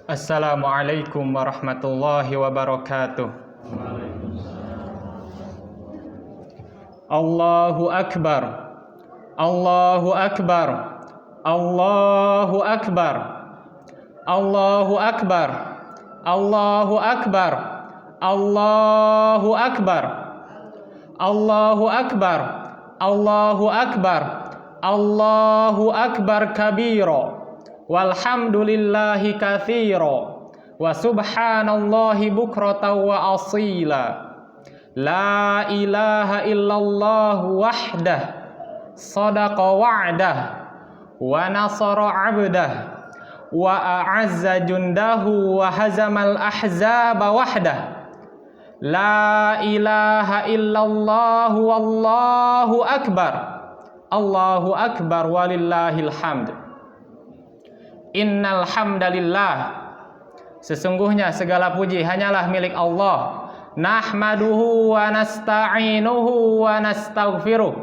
Assalamualaikum warahmatullahi wabarakatuh. Allahu Akbar. Allahu Akbar. Allahu Akbar. Allahu Akbar. Allahu Akbar. Allahu Akbar. Allahu Akbar. Allahu Akbar. Allahu Akbar kabira. Walhamdulillahi katsira wa subhanallahi bukratan wa asila. La ilaha illallah wahdah sadaqa wa'dah wa nasara 'abdah wa a'azza jundahu wa hazamal ahzaba wahdah. La ilaha illallah wallahu akbar. Allahu akbar walillahil hamd. Innal hamdalillah, sesungguhnya segala puji hanyalah milik Allah. Nahmaduhu wa nasta'inuhu wa nastaghfiruh.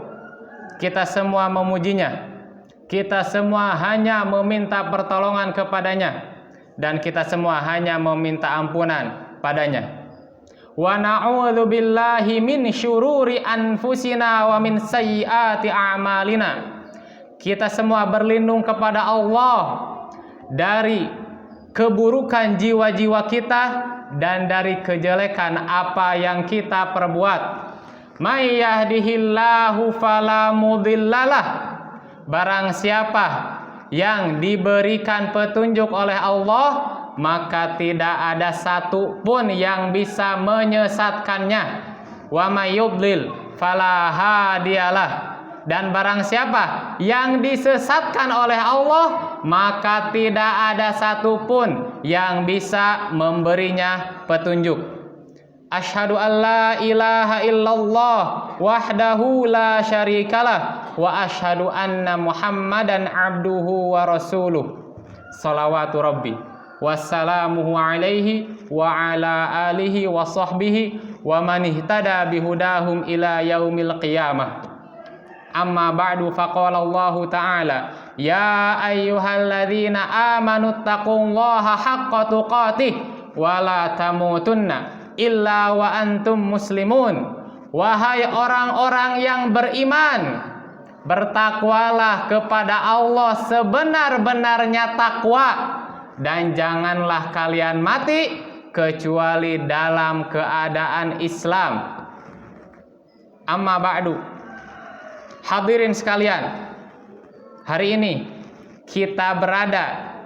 Kita semua memujinya. Kita semua hanya meminta pertolongan kepadanya, dan kita semua hanya meminta ampunan padanya. Wa na'udzu billahi min syururi anfusina wa min sayyiati a'malina. Kita semua berlindung kepada Allah dari keburukan jiwa-jiwa kita dan dari kejelekan apa yang kita perbuat. May yahdihillahu fala mudhillalah. Barang siapa yang diberikan petunjuk oleh Allah, maka tidak ada satu pun yang bisa menyesatkannya. Wa may yudlil fala hadiyalah. Dan barang siapa yang disesatkan oleh Allah, maka tidak ada satupun yang bisa memberinya petunjuk. Asyhadu an la ilaha illallah wahdahu la syarikalah wa asyhadu anna Muhammadan abduhu wa rasuluh. Shalawatu rabbi wassalamuhu alaihi wa ala alihi wa sahbihi wa man ihtada bihudahum ila yaumil qiyamah. Amma ba'du, faqala Allahu ta'ala ya ayyuhalladzina amanu taqullaha haqqa tuqatih wa la tamutunna illa wa antum muslimun. Wahai orang-orang yang beriman, bertakwalah kepada Allah sebenar-benarnya takwa, dan janganlah kalian mati kecuali dalam keadaan Islam. Amma ba'du, hadirin sekalian, hari ini kita berada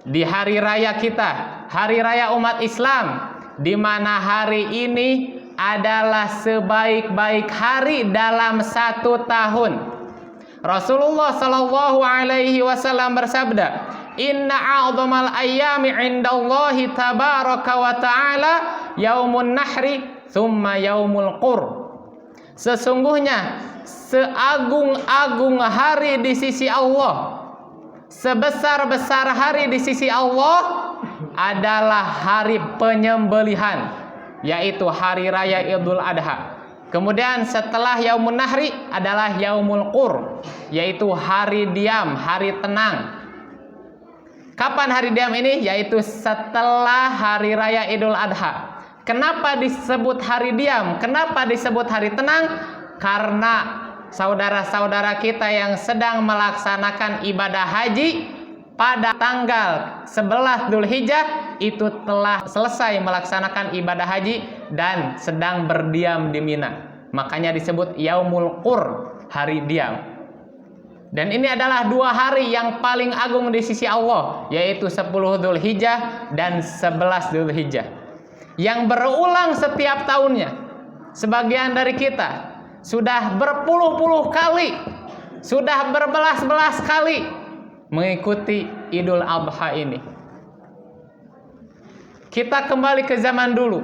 di hari raya kita, hari raya umat Islam, di mana hari ini adalah sebaik-baik hari dalam satu tahun. Rasulullah Shallallahu Alaihi Wasallam bersabda, Inna a'dhamal ayyami indallahi tabaraka wa ta'ala yaumun nahri thumma yaumul qur. Sesungguhnya seagung-agung hari di sisi Allah, sebesar-besar hari di sisi Allah adalah hari penyembelihan, yaitu hari raya Idul Adha. Kemudian setelah Yaumun Nahri adalah Yaumul Qur, yaitu hari diam, hari tenang. Kapan hari diam ini? Yaitu setelah hari raya Idul Adha. Kenapa disebut hari diam? Kenapa disebut hari tenang? Karena saudara-saudara kita yang sedang melaksanakan ibadah haji pada tanggal 11 Dzulhijjah itu telah selesai melaksanakan ibadah haji dan sedang berdiam di Mina. Makanya disebut Yaumul Qur, hari diam. Dan ini adalah dua hari yang paling agung di sisi Allah, yaitu 10 Dzulhijjah dan 11 Dzulhijjah, yang berulang setiap tahunnya. Sebagian dari kita sudah berpuluh-puluh kali, sudah berbelas-belas kali mengikuti Idul Adha ini. Kita kembali ke zaman dulu.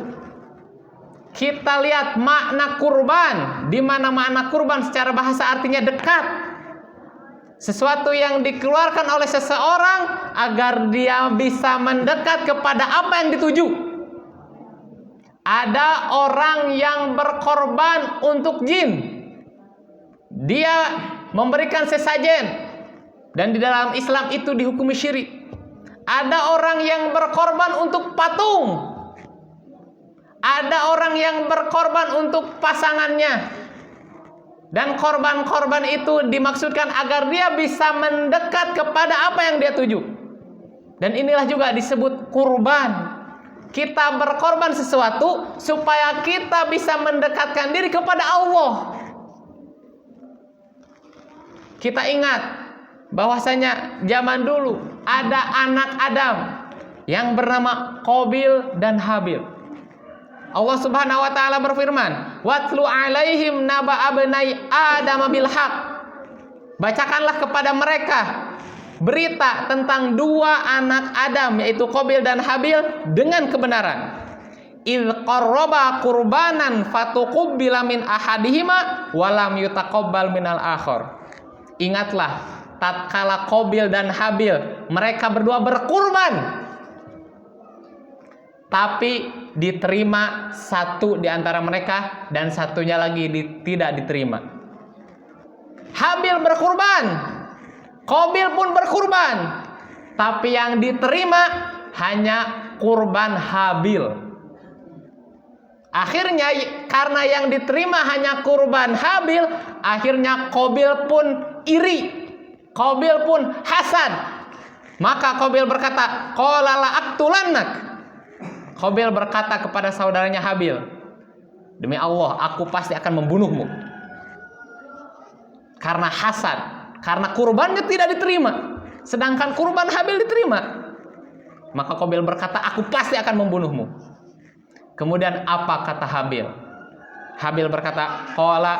Kita lihat makna kurban, di mana makna kurban secara bahasa artinya dekat. Sesuatu yang dikeluarkan oleh seseorang agar dia bisa mendekat kepada apa yang dituju. Ada orang yang berkorban untuk jin. Dia memberikan sesajen, dan di dalam Islam itu dihukumi syirik. Ada orang yang berkorban untuk patung. Ada orang yang berkorban untuk pasangannya. Dan korban-korban itu dimaksudkan agar dia bisa mendekat kepada apa yang dia tuju. Dan inilah juga disebut kurban. Kita berkorban sesuatu supaya kita bisa mendekatkan diri kepada Allah. Kita ingat bahwasanya zaman dulu ada anak Adam yang bernama Qabil dan Habil. Allah Subhanahu wa taala berfirman, "Watlu 'alaihim naba abnai Adam bil haq." Bacakanlah kepada mereka berita tentang dua anak Adam, yaitu Qabil dan Habil, dengan kebenaran. "Idz qarraba qurbanan fatuqubila min ahadihima wa lam yutaqabbal minal akhar." Ingatlah tatkala Qabil dan Habil, mereka berdua berkurban, tapi diterima satu di antara mereka dan satunya lagi tidak diterima. Habil berkurban, Qabil pun berkurban, tapi yang diterima hanya kurban Habil. Akhirnya karena yang diterima hanya kurban Habil, akhirnya Qabil pun iri, Qabil pun hasad. Maka Qabil berkata, "Qala la aqtulannak." Qabil berkata kepada saudaranya Habil, "Demi Allah, aku pasti akan membunuhmu." Karena hasad, karena kurbannya tidak diterima, sedangkan kurban Habil diterima. Maka Qabil berkata, "Aku pasti akan membunuhmu." Kemudian apa kata Habil? Habil berkata, "Qala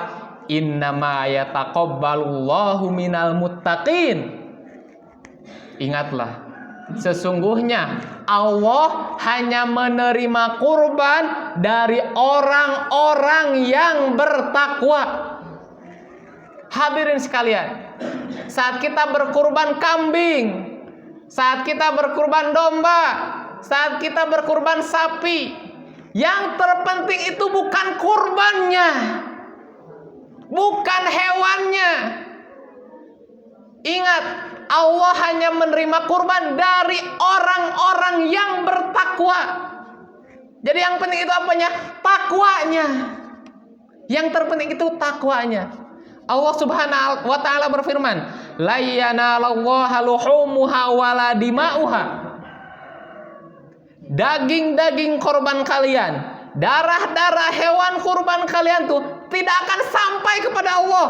innama yataqabbalullahu minal muttaqin." Ingatlah, sesungguhnya Allah hanya menerima kurban dari orang-orang yang bertakwa. Hadirin sekalian, saat kita berkurban kambing, saat kita berkurban domba, saat kita berkurban sapi, yang terpenting itu bukan kurbannya, bukan hewannya. Ingat, Allah hanya menerima kurban dari orang-orang yang bertakwa. Jadi yang penting itu apanya? Takwanya. Yang terpenting itu takwanya. Allah Subhanahu wa taala berfirman, "La yanalallaha luhumuha wala dima'uha." Daging-daging korban kalian, darah-darah hewan kurban kalian tuh tidak akan sampai kepada Allah.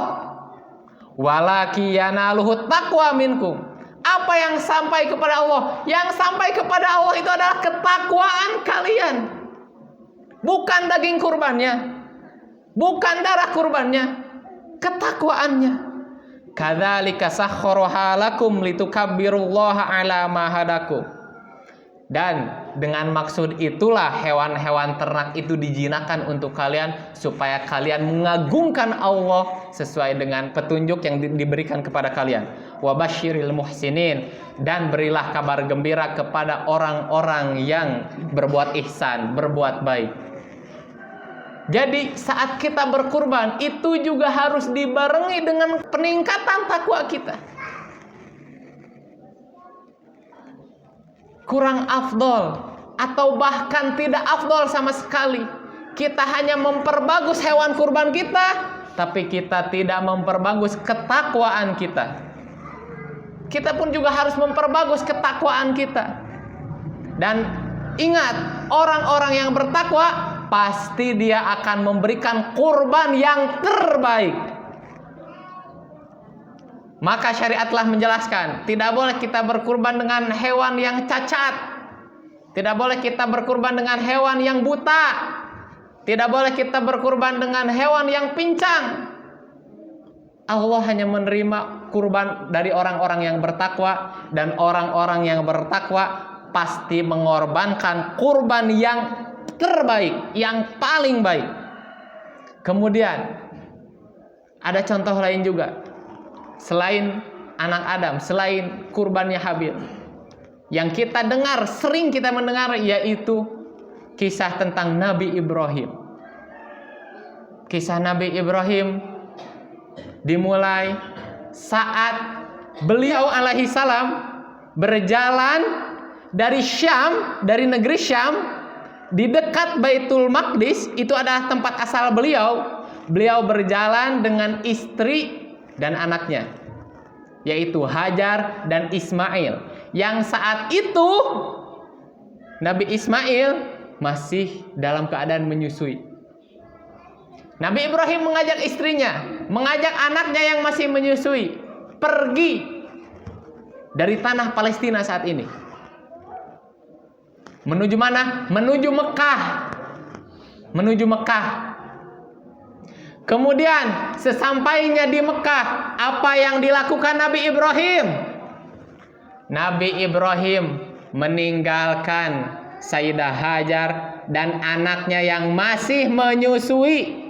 Walaki yanaluhu taqwa minkum. Apa yang sampai kepada Allah? Yang sampai kepada Allah itu adalah ketakwaan kalian. Bukan daging kurbannya, bukan darah kurbannya, ketakwaannya. Kadzalika sakhkharaha lakum litukabbirullaha ala ma hadakum. Dan dengan maksud itulah hewan-hewan ternak itu dijinakan untuk kalian, supaya kalian mengagungkan Allah sesuai dengan petunjuk yang diberikan kepada kalian. Wa basyiril muhsinin, dan berilah kabar gembira kepada orang-orang yang berbuat ihsan, berbuat baik. Jadi saat kita berkurban itu juga harus dibarengi dengan peningkatan takwa kita. Kurang afdol atau bahkan tidak afdol sama sekali, kita hanya memperbagus hewan kurban kita, tapi kita tidak memperbagus ketakwaan kita. Kita pun juga harus memperbagus ketakwaan kita. Dan ingat, orang-orang yang bertakwa pasti dia akan memberikan kurban yang terbaik. Maka syariat telah menjelaskan, tidak boleh kita berkurban dengan hewan yang cacat, tidak boleh kita berkurban dengan hewan yang buta, tidak boleh kita berkurban dengan hewan yang pincang. Allah hanya menerima kurban dari orang-orang yang bertakwa, dan orang-orang yang bertakwa pasti mengorbankan kurban yang terbaik, yang paling baik. Kemudian ada contoh lain juga. Selain anak Adam, selain kurbannya Habil, yang kita dengar, sering kita mendengar, yaitu kisah tentang Nabi Ibrahim. Kisah Nabi Ibrahim dimulai saat beliau alaihi salam berjalan dari Syam, dari negeri Syam, di dekat Baitul Maqdis, itu adalah tempat asal beliau. Beliau berjalan dengan istri dan anaknya, yaitu Hajar dan Ismail. Yang saat itu Nabi Ismail masih dalam keadaan menyusui. Nabi Ibrahim mengajak istrinya, mengajak anaknya yang masih menyusui, pergi dari tanah Palestina saat ini. Menuju mana? Menuju Mekah. Menuju Mekah. Kemudian sesampainya di Mekah, apa yang dilakukan Nabi Ibrahim? Nabi Ibrahim meninggalkan Sayyidah Hajar dan anaknya yang masih menyusui.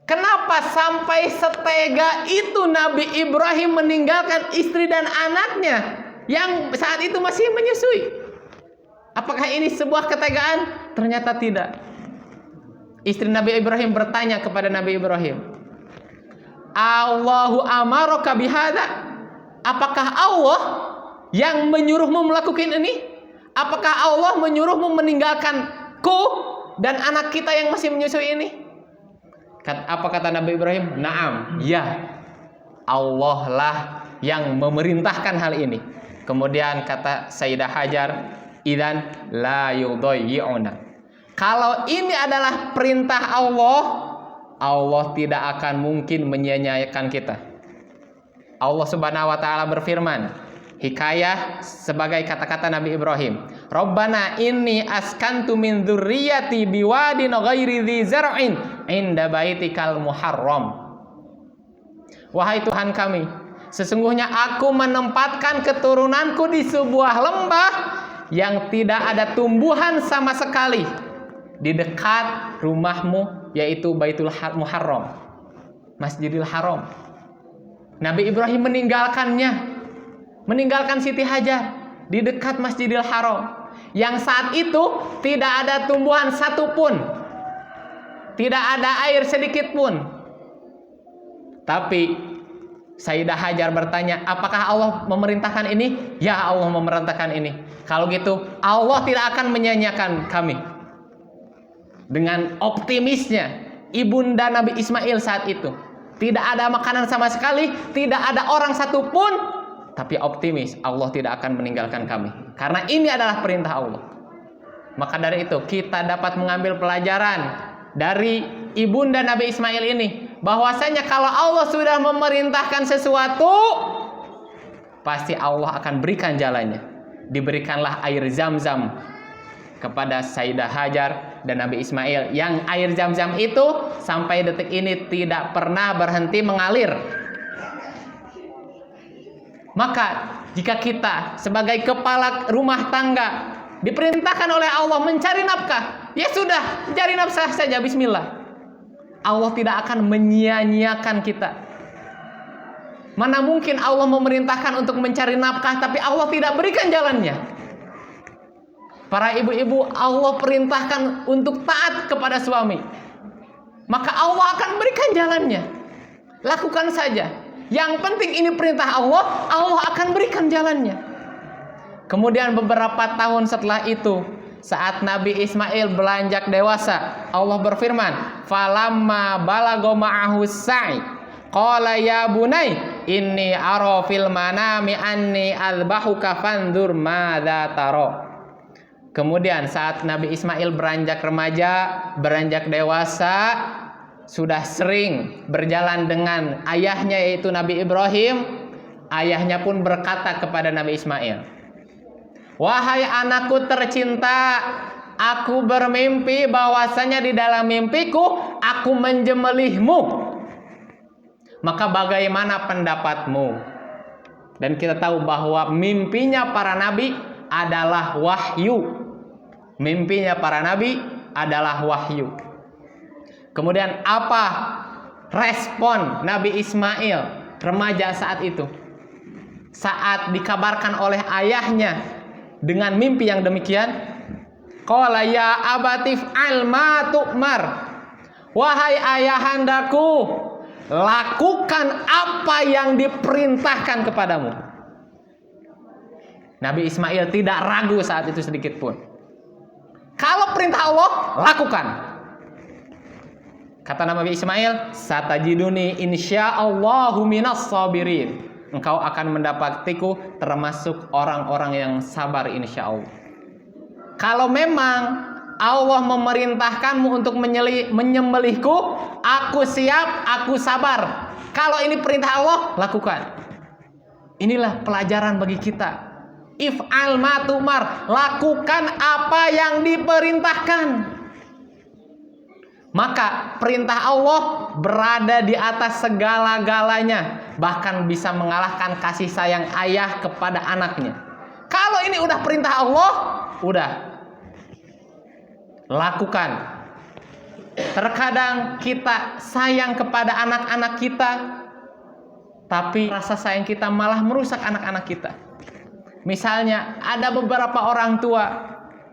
Kenapa sampai setega itu Nabi Ibrahim meninggalkan istri dan anaknya yang saat itu masih menyusui? Apakah ini sebuah ketegaan? Ternyata tidak. Istri Nabi Ibrahim bertanya kepada Nabi Ibrahim, Allahu amaraka bihada? Apakah Allah yang menyuruhmu melakukan ini? Apakah Allah menyuruhmu meninggalkanku dan anak kita yang masih menyusui ini? Apa kata Nabi Ibrahim? Naam, ya, Allah lah yang memerintahkan hal ini. Kemudian kata Sayyidah Hajar, idzan la yudayyi'una. Kalau ini adalah perintah Allah, Allah tidak akan mungkin menyia-nyiakan kita. Allah Subhanahu wa taala berfirman, hikayah sebagai kata-kata Nabi Ibrahim, Rabbana inni askantu min dzurriyyati biwadin ghairi dzi zar'in inda baitikal muharram. Wahai Tuhan kami, sesungguhnya aku menempatkan keturunanku di sebuah lembah yang tidak ada tumbuhan sama sekali di dekat rumahmu, yaitu Baitul Muharram, Masjidil Haram. Nabi Ibrahim meninggalkan Siti Hajar di dekat Masjidil Haram, yang saat itu tidak ada tumbuhan satupun, tidak ada air sedikit pun. Tapi Sayyidah Hajar bertanya, apakah Allah memerintahkan ini? Ya, Allah memerintahkan ini. Kalau gitu Allah tidak akan menyia-nyiakan kami. Dengan optimisnya ibunda Nabi Ismail saat itu, tidak ada makanan sama sekali, tidak ada orang satupun, tapi optimis Allah tidak akan meninggalkan kami, karena ini adalah perintah Allah. Maka dari itu kita dapat mengambil pelajaran dari ibunda Nabi Ismail ini, bahwasanya kalau Allah sudah memerintahkan sesuatu, pasti Allah akan berikan jalannya. Diberikanlah air Zam-Zam kepada Sayyidah Hajar dan Nabi Ismail, yang air Zam-Zam itu sampai detik ini tidak pernah berhenti mengalir. Maka jika kita sebagai kepala rumah tangga diperintahkan oleh Allah mencari nafkah, ya sudah, cari nafkah saja, bismillah. Allah tidak akan menyia-nyiakan kita. Mana mungkin Allah memerintahkan untuk mencari nafkah tapi Allah tidak berikan jalannya. Para ibu-ibu, Allah perintahkan untuk taat kepada suami, maka Allah akan berikan jalannya. Lakukan saja. Yang penting ini perintah Allah, Allah akan berikan jalannya. Kemudian beberapa tahun setelah itu, saat Nabi Ismail beranjak dewasa, Allah berfirman, falamma balagha ma'ahu sa'i qala ya bunai inni ara fil manami anni azbahuka fanzur madza tara. Kemudian saat Nabi Ismail beranjak remaja, beranjak dewasa, sudah sering berjalan dengan ayahnya yaitu Nabi Ibrahim, ayahnya pun berkata kepada Nabi Ismail, wahai anakku tercinta, aku bermimpi bahwasanya di dalam mimpiku aku menjembelihmu. Maka bagaimana pendapatmu? Dan kita tahu bahwa mimpinya para nabi adalah wahyu. Mimpinya para nabi adalah wahyu. Kemudian apa respon Nabi Ismail remaja saat itu? Saat dikabarkan oleh ayahnya dengan mimpi yang demikian, qala ya abatif al ma tu'mar. Wahai ayahandaku, lakukan apa yang diperintahkan kepadamu. Nabi Ismail tidak ragu saat itu sedikit pun. Kalau perintah Allah, lakukan. Kata Nabi Ismail, satajiduni insyaallahu minas sabirin. Engkau akan mendapatiku termasuk orang-orang yang sabar insyaallah. Kalau memang Allah memerintahkanmu untuk menyembelihku, aku siap, aku sabar. Kalau ini perintah Allah, lakukan. Inilah pelajaran bagi kita. If'al ma tu'mar, lakukan apa yang diperintahkan. Maka perintah Allah berada di atas segala-galanya, bahkan bisa mengalahkan kasih sayang ayah kepada anaknya. Kalau ini udah perintah Allah, udah lakukan. Terkadang kita sayang kepada anak-anak kita, tapi rasa sayang kita malah merusak anak-anak kita. Misalnya ada beberapa orang tua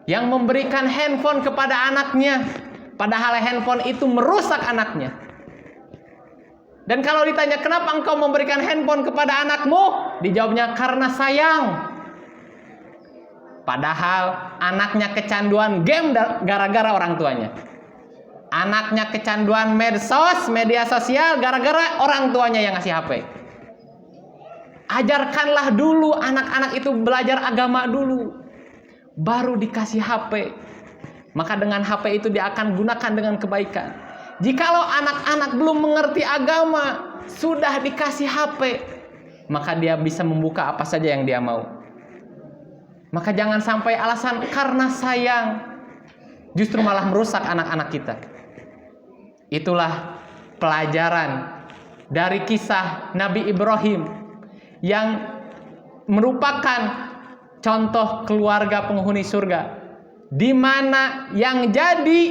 yang memberikan handphone kepada anaknya, padahal handphone itu merusak anaknya. Dan kalau ditanya kenapa engkau memberikan handphone kepada anakmu, dijawabnya karena sayang. Padahal anaknya kecanduan game gara-gara orang tuanya. Anaknya kecanduan medsos, media sosial gara-gara orang tuanya yang ngasih HP. Ajarkanlah dulu anak-anak itu belajar agama dulu, baru dikasih HP. Maka dengan HP itu dia akan gunakan dengan kebaikan. Jikalau anak-anak belum mengerti agama, sudah dikasih HP, maka dia bisa membuka apa saja yang dia mau. Maka jangan sampai alasan karena sayang justru malah merusak anak-anak kita. Itulah pelajaran dari kisah Nabi Ibrahim yang merupakan contoh keluarga penghuni surga, di mana yang jadi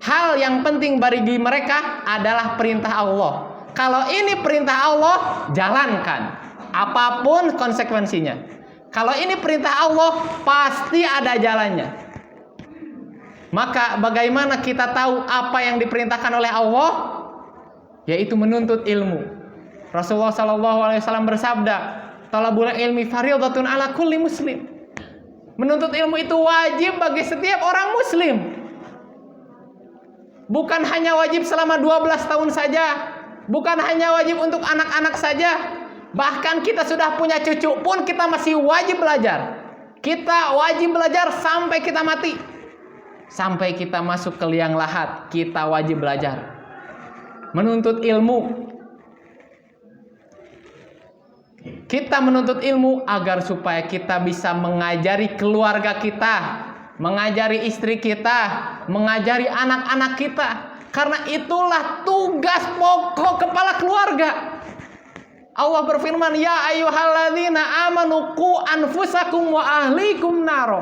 hal yang penting bagi mereka adalah perintah Allah. Kalau ini perintah Allah, jalankan apapun konsekuensinya. Kalau ini perintah Allah, pasti ada jalannya. Maka bagaimana kita tahu apa yang diperintahkan oleh Allah? Yaitu menuntut ilmu. Rasulullah SAW bersabda, talabul ilmi fardhatun ala kulli muslim. Menuntut ilmu itu wajib bagi setiap orang muslim. Bukan hanya wajib selama 12 tahun saja, bukan hanya wajib untuk anak-anak saja. Bahkan kita sudah punya cucu pun kita masih wajib belajar. Kita wajib belajar sampai kita mati. Sampai kita masuk ke liang lahat, kita wajib belajar. Menuntut ilmu. Kita menuntut ilmu agar supaya kita bisa mengajari keluarga kita, mengajari istri kita, mengajari anak-anak kita. Karena itulah tugas pokok kepala keluarga. Allah berfirman, ya ayyuhalladzina amanu qu anfusakum wa ahlikum naro.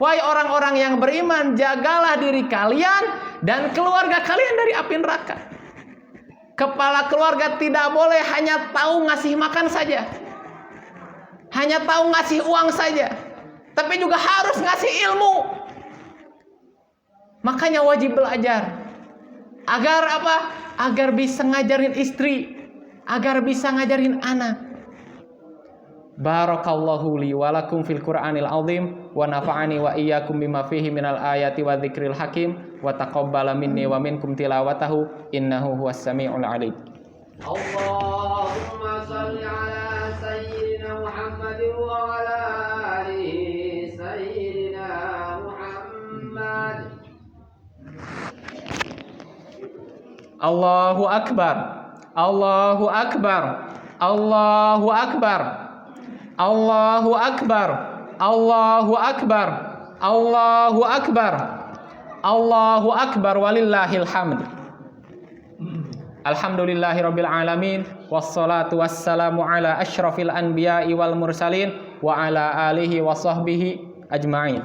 Wahai orang-orang yang beriman, jagalah diri kalian dan keluarga kalian dari api neraka. Kepala keluarga tidak boleh hanya tahu ngasih makan saja, hanya tahu ngasih uang saja, tapi juga harus ngasih ilmu. Makanya wajib belajar. Agar apa? Agar bisa ngajarin istri, agar bisa ngajarin anak. Barakallahu li wa lakum fil Qur'anil azim wa nafa'ani wa iyyakum bima fihi minal ayati wa dzikril hakim wa taqabbala minni wa minkum tilawatahu innahu huwas samiul alim. Allahumma shalli ala sayyidina Muhammadin wa ala ali sayyidina Muhammad. Allahu akbar. Allahu akbar. Allahu akbar. Allahu akbar. Allahu akbar. Allahu akbar. Allahu akbar walillahil hamd. Alhamdulillahirabbil alamin wassalatu wassalamu ala asyrafil anbiya'i wal mursalin wa ala alihi wa sahbihi ajma'in.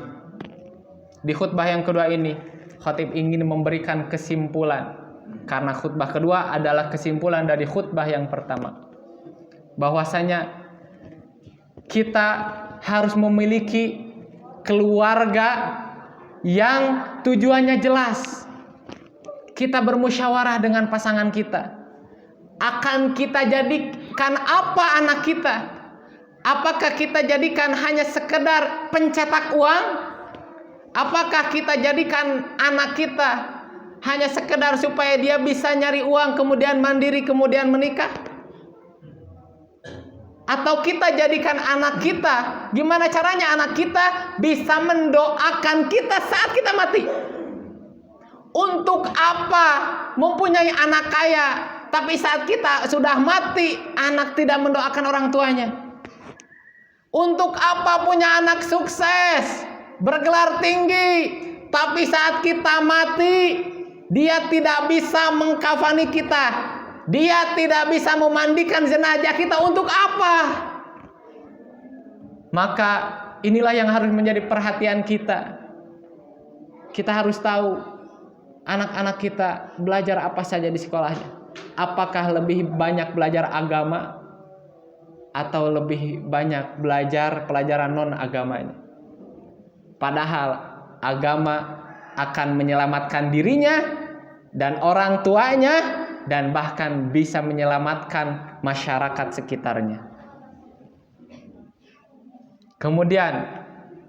Di khutbah yang kedua ini, khatib ingin memberikan kesimpulan, karena khutbah kedua adalah kesimpulan dari khutbah yang pertama, bahwasanya kita harus memiliki keluarga yang tujuannya jelas. Kita bermusyawarah dengan pasangan kita. Akan kita jadikan apa anak kita? Apakah kita jadikan hanya sekedar pencetak uang? Apakah kita jadikan anak kita hanya sekedar supaya dia bisa nyari uang, kemudian mandiri, kemudian menikah? Atau kita jadikan anak kita, gimana caranya anak kita bisa mendoakan kita saat kita mati? Untuk apa mempunyai anak kaya, tapi saat kita sudah mati, anak tidak mendoakan orang tuanya? Untuk apa punya anak sukses, bergelar tinggi, tapi saat kita mati, dia tidak bisa mengkafani kita, dia tidak bisa memandikan jenazah kita. Untuk apa? Maka inilah yang harus menjadi perhatian kita. Kita harus tahu anak-anak kita belajar apa saja di sekolahnya. Apakah lebih banyak belajar agama atau lebih banyak belajar pelajaran non-agamanya? Padahal agama akan menyelamatkan dirinya dan orang tuanya, dan bahkan bisa menyelamatkan masyarakat sekitarnya. Kemudian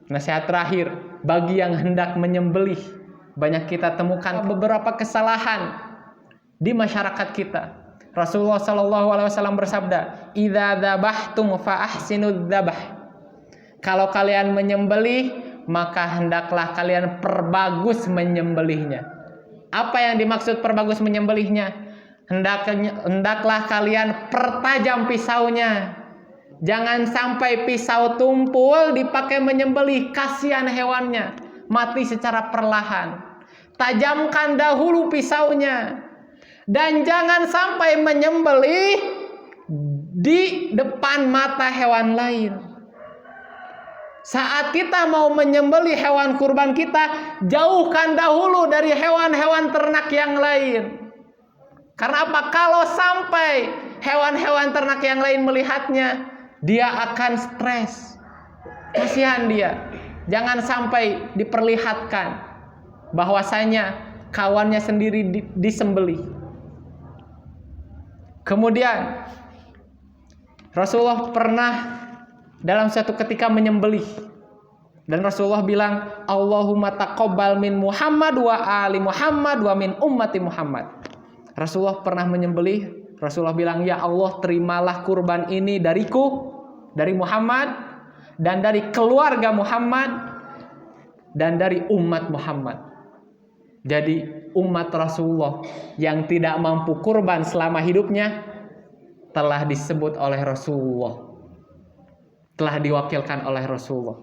nasihat terakhir bagi yang hendak menyembelih, banyak kita temukan beberapa kesalahan di masyarakat kita. Rasulullah SAW bersabda, "Idza dzabahtum fa ahsinud dzabh." Kalau kalian menyembelih, maka hendaklah kalian perbagus menyembelihnya. Apa yang dimaksud perbagus menyembelihnya? Hendaklah kalian pertajam pisaunya. Jangan sampai pisau tumpul dipakai menyembelih, kasihan hewannya, mati secara perlahan. Tajamkan dahulu pisaunya. Dan jangan sampai menyembelih di depan mata hewan lain. Saat kita mau menyembelih hewan kurban kita, jauhkan dahulu dari hewan-hewan ternak yang lain. Karena apa? Kalau sampai hewan-hewan ternak yang lain melihatnya, dia akan stres. Kasihan dia. Jangan sampai diperlihatkan bahwasanya kawannya sendiri disembelih. Kemudian Rasulullah pernah dalam suatu ketika menyembelih, dan Rasulullah bilang, Allahumma taqabbal min Muhammad wa ali Muhammad wa min ummati Muhammad. Rasulullah pernah menyembelih. Rasulullah bilang, ya Allah, terimalah kurban ini dariku, dari Muhammad, dan dari keluarga Muhammad, dan dari umat Muhammad. Jadi umat Rasulullah yang tidak mampu kurban selama hidupnya telah disebut oleh Rasulullah, telah diwakilkan oleh Rasulullah.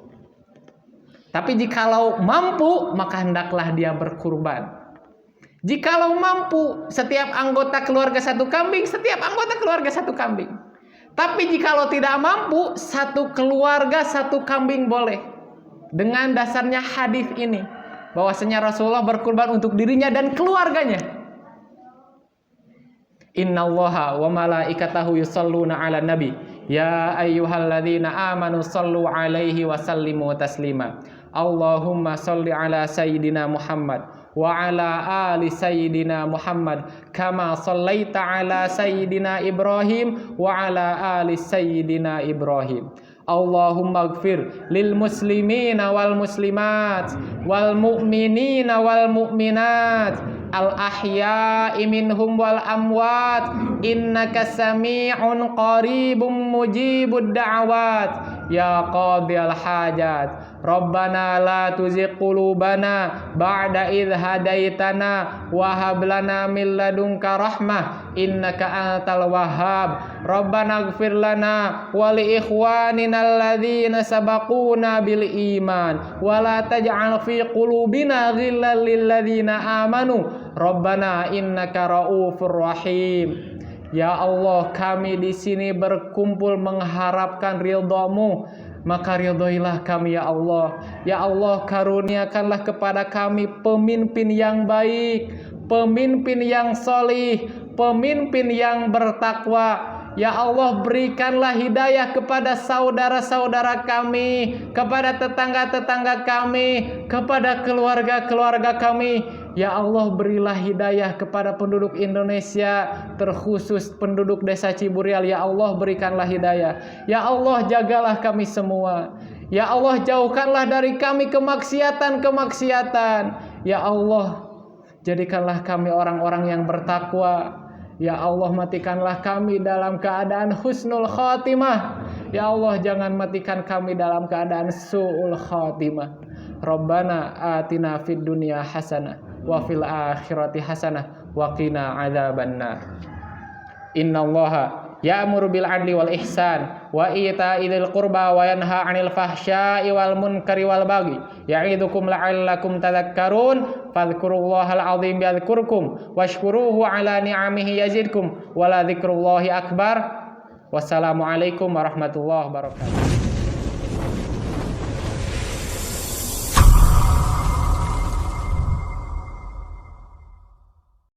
Tapi jikalau mampu, maka hendaklah dia berkurban. Jikalau mampu, setiap anggota keluarga satu kambing, setiap anggota keluarga satu kambing. Tapi jikalau tidak mampu, satu keluarga satu kambing boleh. Dengan dasarnya hadis ini, bahwasanya Rasulullah berkurban untuk dirinya dan keluarganya. Innallaha wa malaikatahu yusholluna 'alan nabi ya ayyuhalladzina amanu shallu 'alaihi wa sallimu taslima. Allahumma shalli 'ala sayyidina Muhammad wa 'ala ali sayyidina Muhammad kama shallaita 'ala sayyidina Ibrahim wa 'ala ali sayyidina Ibrahim. Allahumma ighfir lil muslimina wal muslimat wal mu'minina wal mu'minat al ahya'i minhum wal amwat innaka sami'un qaribun mujibud da'awat ya qadhiyal hajat. Rabbana la tuzigh qulubana ba'da idh hadaitana wa hab lana min ladunka rahmah innaka antal wahhab. Rabbana ighfir lana wa li ikhwanina alladzina sabaquna bil iman wa la taj'al fi qulubina ghillan lil ladzina amanu Rabbana innaka raufur rahim. Ya Allah, kami di sini berkumpul mengharapkan ridha-Mu, maka ridhoilah kami ya Allah. Ya Allah, karuniakanlah kepada kami pemimpin yang baik, pemimpin yang sholih, pemimpin yang bertakwa. Ya Allah, berikanlah hidayah kepada saudara-saudara kami, kepada tetangga-tetangga kami, kepada keluarga-keluarga kami. Ya Allah, berilah hidayah kepada penduduk Indonesia, terkhusus penduduk desa Ciburial. Ya Allah, berikanlah hidayah. Ya Allah, jagalah kami semua. Ya Allah, jauhkanlah dari kami kemaksiatan-kemaksiatan. Ya Allah, jadikanlah kami orang-orang yang bertakwa. Ya Allah, matikanlah kami dalam keadaan husnul khatimah. Ya Allah, jangan matikan kami dalam keadaan su'ul khatimah. Rabbana atina fid dunya hasanah wa fil akhirati hasanah wa qina adzabannar. Innallaha ya'muru bil 'adli wal ihsan wa ita'i dzil qurba wa yanha 'anil fahsya'i wal munkari wal baghi ya'idukum la'allakum tadhakkarun fadhkurullahal 'azim yadhkurkum washkuruhu 'ala ni'amihi yazidkum wa la dzikrullahi akbar. Wassalamualaikum warahmatullahi wabarakatuh.